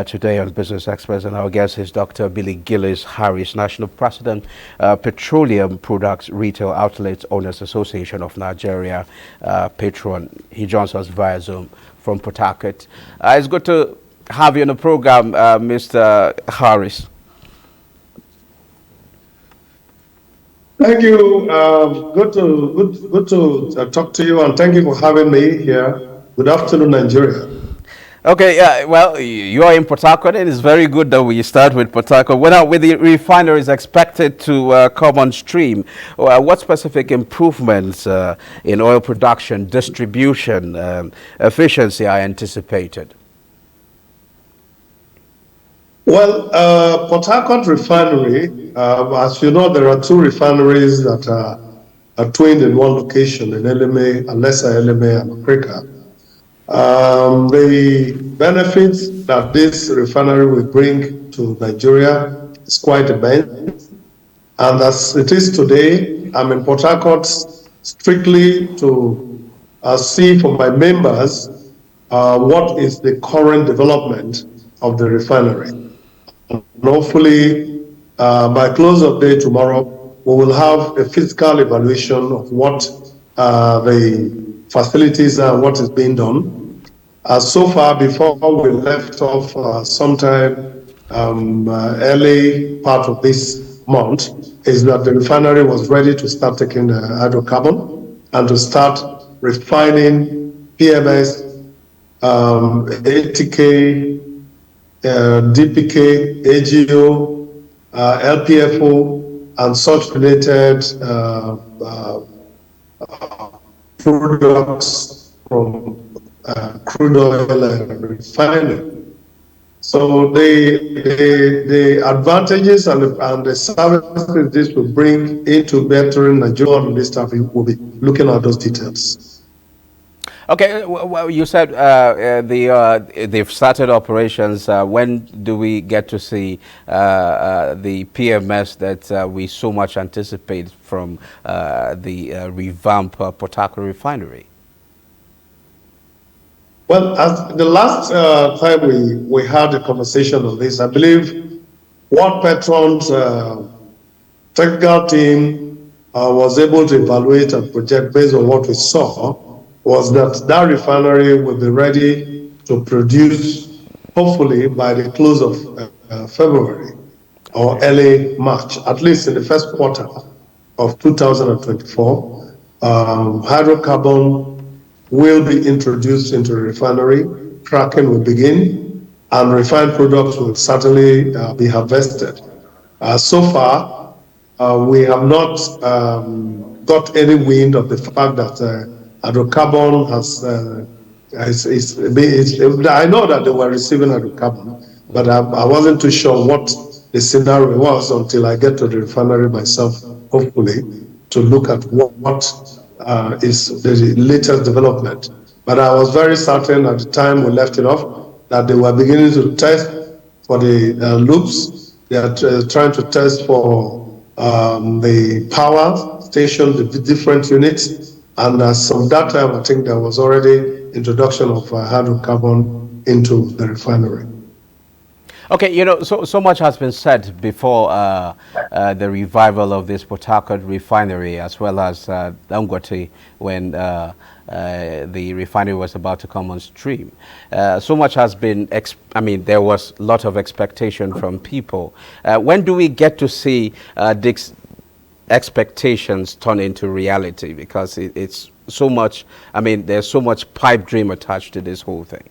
today on Business Express, and our guest is Dr. Billy Gillis Harris, National President, Petroleum Products Retail Outlets Owners Association of Nigeria, patron. He joins us via Zoom from Port Harcourt. It's good to have you on the program, Mr. Harris. Thank you. Good to talk to you, and thank you for having me here. Good afternoon, Nigeria. Okay, yeah, well, you are in Port Harcourt, and it's very good that we start with Port Harcourt. When the refinery is expected to come on stream, what specific improvements in oil production, distribution, efficiency are anticipated? Well, Port Harcourt refinery, as you know, there are two refineries that are twinned in one location in LMA, Alessa LMA and Africa. The benefits that this refinery will bring to Nigeria is quite immense. And as it is today, I'm in Port Harcourt strictly to see for my members what is the current development of the refinery. And hopefully, by close of day tomorrow, we will have a physical evaluation of what the facilities are, what is being done. So far, before we left off sometime early part of this month, is that the refinery was ready to start taking the hydrocarbon and to start refining PMS, ATK, DPK, AGO, LPFO, and such related products from crude oil and refining. So the advantages and the services this will bring into bettering Nigeria and this stuff, will be looking at those details. Okay, well, you said they've started operations. When do we get to see the PMS that we so much anticipate from the revamped Port Harcourt refinery? Well, as the last time we had a conversation on this, I believe what Petron's technical team was able to evaluate and project based on what we saw was that refinery will be ready to produce, hopefully, by the close of February or early March, at least in the first quarter of 2024. Hydrocarbon will be introduced into the refinery, cracking will begin, and refined products will certainly be harvested. So far, we have not got any wind of the fact that hydrocarbon has, I know that they were receiving hydrocarbon, but I wasn't too sure what the scenario was until I get to the refinery myself, hopefully, to look at what is the latest development. But I was very certain at the time we left it off that they were beginning to test for the loops. They are trying to test for the power station, the different units. And as of that time, I think there was already introduction of hydrocarbon into the refinery. Okay, you know, so much has been said before the revival of this Port Harcourt refinery, as well as Dangote when the refinery was about to come on stream. So much has been, there was a lot of expectation from people. When do we get to see these expectations turn into reality? Because it's so much, there's so much pipe dream attached to this whole thing.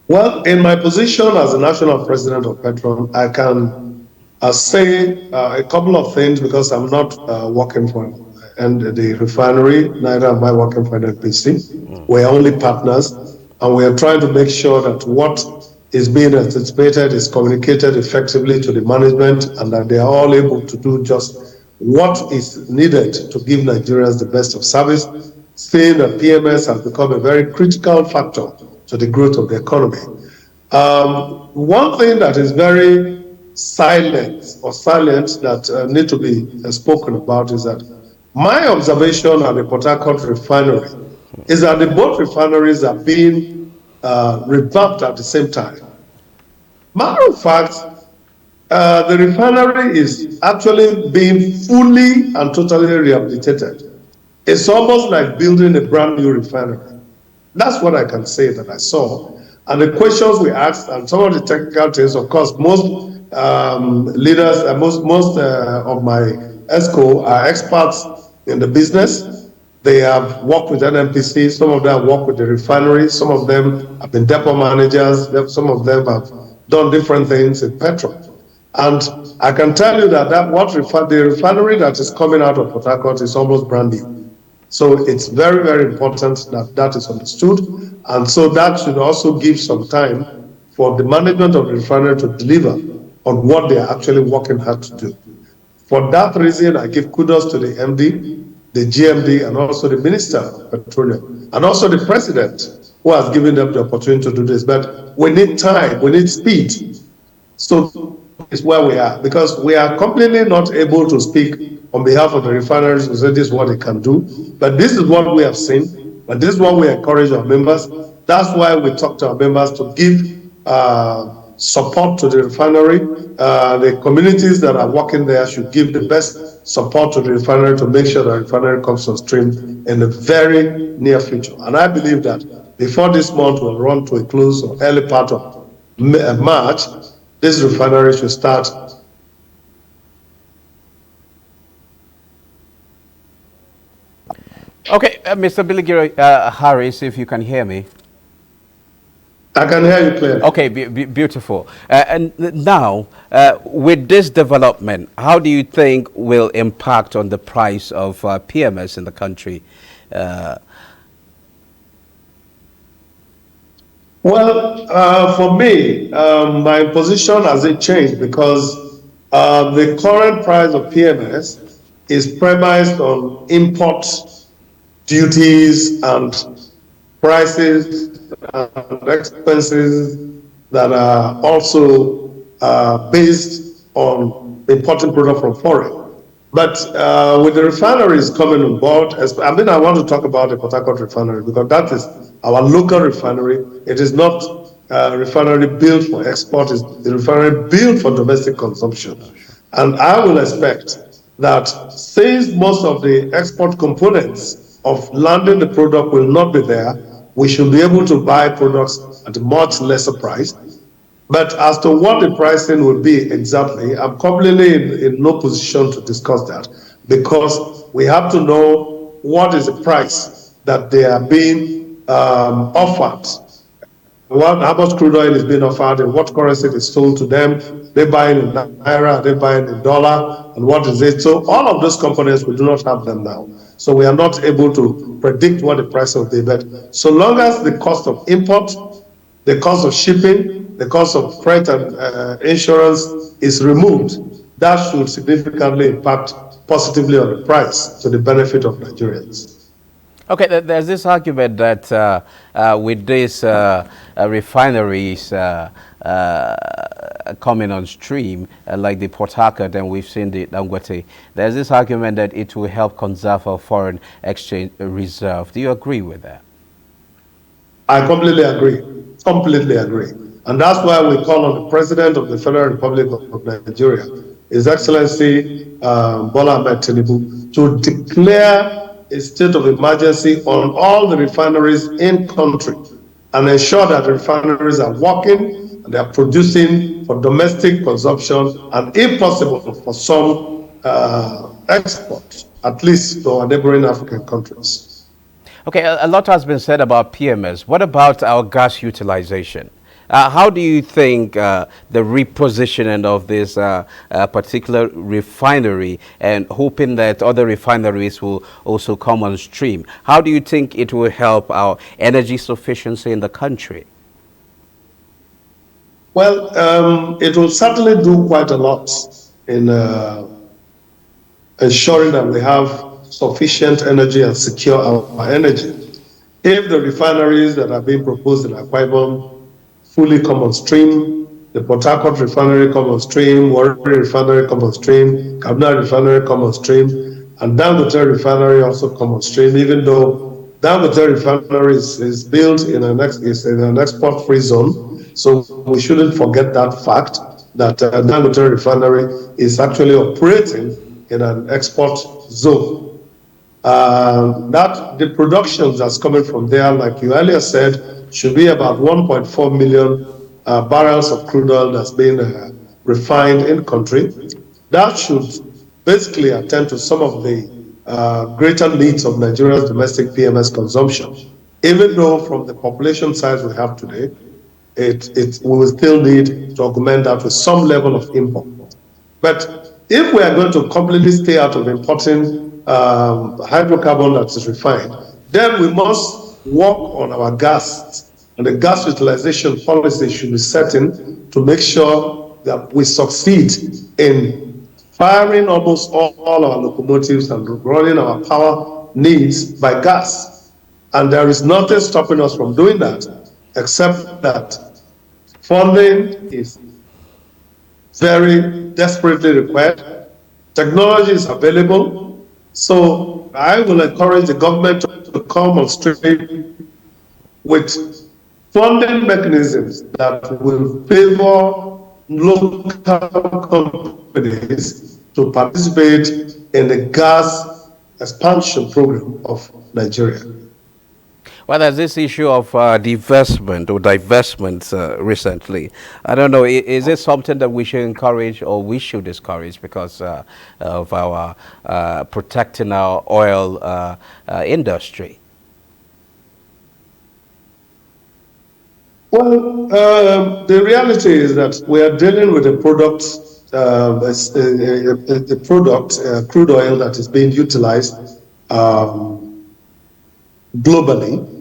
Well, in my position as the national president of Petron, I can say a couple of things because I'm not working for the refinery, neither am I working for NPC. We're only partners, and we are trying to make sure that what is being anticipated is communicated effectively to the management and that they are all able to do just what is needed to give Nigerians the best of service, seeing that PMS has become a very critical factor to the growth of the economy. One thing that is very silent that need to be spoken about is that my observation at the Port Harcourt refinery is that the both refineries are being revamped at the same time. Matter of fact, the refinery is actually being fully and totally rehabilitated. It's almost like building a brand new refinery. That's what I can say that I saw. And the questions we asked and some of the technical things, of course, most leaders, most of my ESCO are experts in the business. They have worked with NNPC, some of them have worked with the refinery, some of them have been depot managers, some of them have done different things in petrol. And I can tell you that, the refinery that is coming out of Port Harcourt is almost brand new. So it's very, very important that that is understood. And so that should also give some time for the management of the refinery to deliver on what they are actually working hard to do. For that reason, I give kudos to the MD, the GMD, and also the Minister of Petroleum, and also the President, who has given them the opportunity to do this. But we need time, we need speed. So is where we are, because we are completely not able to speak on behalf of the refineries to say this is what they can do. But this is what we have seen, and this is what we encourage our members. That's why we talk to our members to give support to the refinery. The communities that are working there should give the best support to the refinery to make sure the refinery comes on stream in the very near future. And I believe that before this month will run to a close or early part of March, this refinery should start. Okay, Mr. Billy Harris, if you can hear me. I can hear you clearly. Okay, beautiful. And now, with this development, how do you think will impact on the price of PMS in the country? Well, for me, my position hasn't changed because the current price of PMS is premised on import duties and prices and expenses that are also based on importing product from foreign. But with the refineries coming on board, I want to talk about the Port Harcourt refinery because that is our local refinery. It is not a refinery built for export, it's a refinery built for domestic consumption. And I will expect that since most of the export components of landing the product will not be there, we should be able to buy products at a much lesser price. But as to what the pricing will be exactly, I'm completely in no position to discuss that because we have to know what is the price that they are being offered. How much crude oil is being offered and what currency is sold to them. They're buying in naira, they're buying in dollar, and what is it? So all of those components, we do not have them now. So we are not able to predict what the price will be. But so long as the cost of import, the cost of shipping, the cost of freight and insurance is removed, that should significantly impact positively on the price to the benefit of Nigerians. Okay, there's this argument that with these refineries coming on stream, like the Port Harcourt, and we've seen the Dangote, there's this argument that it will help conserve our foreign exchange reserve. Do you agree with that? I completely agree. Completely agree. And that's why we call on the President of the Federal Republic of Nigeria, His Excellency Bola Ahmed Tinubu, to declare a state of emergency on all the refineries in country and ensure that the refineries are working and they are producing for domestic consumption and, if possible, for some export, at least to our neighboring African countries. Okay, a lot has been said about PMS. What about our gas utilization? How do you think the repositioning of this particular refinery and hoping that other refineries will also come on stream, how do you think it will help our energy sufficiency in the country? Well, it will certainly do quite a lot in ensuring that we have sufficient energy and secure our energy. If the refineries that are being proposed in Akwa Ibom fully come on stream, the Port Harcourt refinery come on stream, Warri refinery come on stream, Kaduna refinery come on stream, and Dangote refinery also come on stream, even though Dangote refinery is built in is in an export-free zone, so we shouldn't forget that fact that Dangote refinery is actually operating in an export zone. That the production that's coming from there, like you earlier said, should be about 1.4 million barrels of crude oil that's being refined in country. That should basically attend to some of the greater needs of Nigeria's domestic PMS consumption. Even though from the population size we have today, we will still need to augment that with some level of import. But if we are going to completely stay out of importing hydrocarbon that is refined, then we must work on our gas, and the gas utilization policy should be set in to make sure that we succeed in firing almost all our locomotives and running our power needs by gas. And there is nothing stopping us from doing that, except that funding is very desperately required. Technology is available. So I will encourage the government to come on stream with funding mechanisms that will favor local companies to participate in the gas expansion program of Nigeria. Well, there's this issue of divestment or divestment recently. I don't know, is it something that we should encourage or we should discourage because of our protecting our oil industry? Well, the reality is that we are dealing with a product, crude oil that is being utilized globally.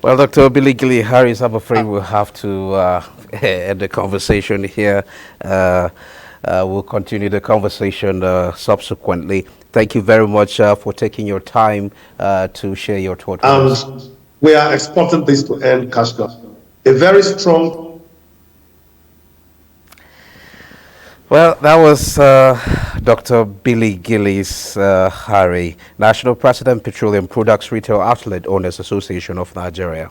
Well, Dr. Billy Harris, I'm afraid we'll have to end the conversation here. We'll continue the conversation subsequently. Thank you very much for taking your time to share your thoughts. And we are exporting this to end cash crop. A very strong. Well, that was Dr. Billy Gillis Harry, National President, Petroleum Products Retail Outlet Owners Association of Nigeria.